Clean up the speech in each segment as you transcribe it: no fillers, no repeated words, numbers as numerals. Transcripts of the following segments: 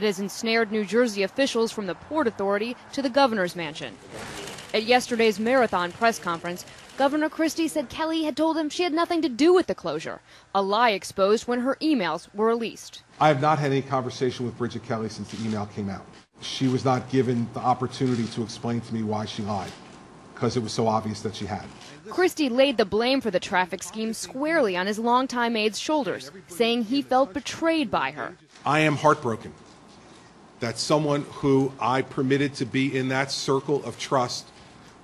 that has ensnared New Jersey officials from the Port Authority to the governor's mansion. At yesterday's marathon press conference, Governor Christie said Kelly had told him she had nothing to do with the closure, a lie exposed when her emails were released. I have not had any conversation with Bridget Kelly since the email came out. She was not given the opportunity to explain to me why she lied, because it was so obvious that she had. Christie laid the blame for the traffic scheme squarely on his longtime aide's shoulders, saying he felt betrayed by her. I am heartbroken that someone who I permitted to be in that circle of trust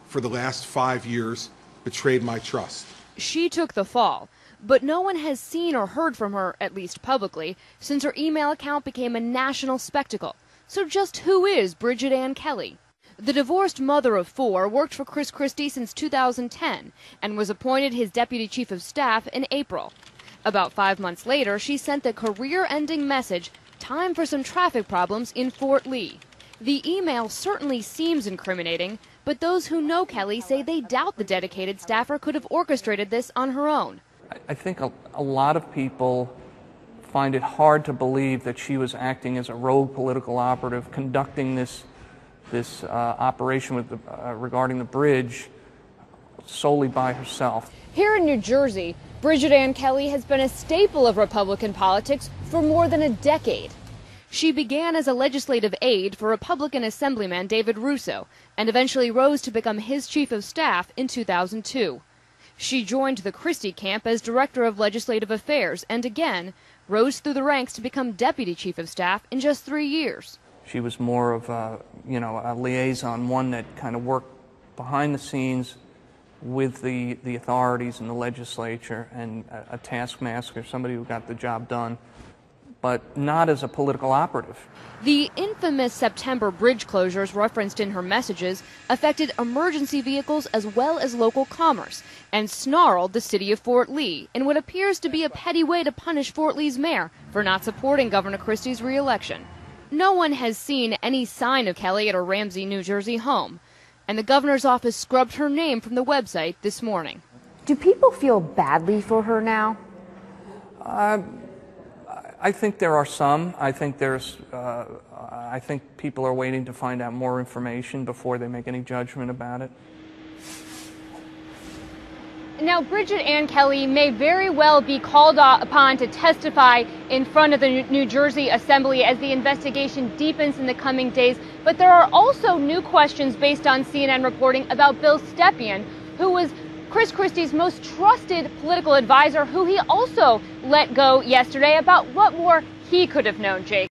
for the last 5 years betrayed my trust. She took the fall, but no one has seen or heard from her, at least publicly, since her email account became a national spectacle. So just who is Bridget Anne Kelly? The divorced mother of 4 worked for Christie since 2010 and was appointed his deputy chief of staff in April. About 5 months later, she sent the career-ending message, "Time for some traffic problems in Fort Lee." The email certainly seems incriminating, but those who know Kelly say they doubt the dedicated staffer could have orchestrated this on her own. I think a lot of people find it hard to believe that she was acting as a rogue political operative, conducting this operation with regarding the bridge solely by herself. Here in New Jersey, Bridget Anne Kelly has been a staple of Republican politics for more than a decade. She began as a legislative aide for Republican Assemblyman David Russo and eventually rose to become his chief of staff in 2002. She joined the Christie camp as director of legislative affairs and again rose through the ranks to become deputy chief of staff in just 3 years. She was more of a liaison, one that kind of worked behind the scenes with the authorities and the legislature, and a taskmaster, somebody who got the job done, but not as a political operative. The infamous September bridge closures referenced in her messages affected emergency vehicles as well as local commerce and snarled the city of Fort Lee in what appears to be a petty way to punish Fort Lee's mayor for not supporting Governor Christie's re-election. No one has seen any sign of Kelly at her Ramsey, New Jersey home, and the governor's office scrubbed her name from the website this morning. Do people feel badly for her now? I think there are some. I think people are waiting to find out more information before they make any judgment about it. Now, Bridget Anne Kelly may very well be called upon to testify in front of the New Jersey Assembly as the investigation deepens in the coming days. But there are also new questions based on CNN reporting about Bill Stepien, who was Chris Christie's most trusted political advisor, who he also let go yesterday, about what more he could have known, Jake.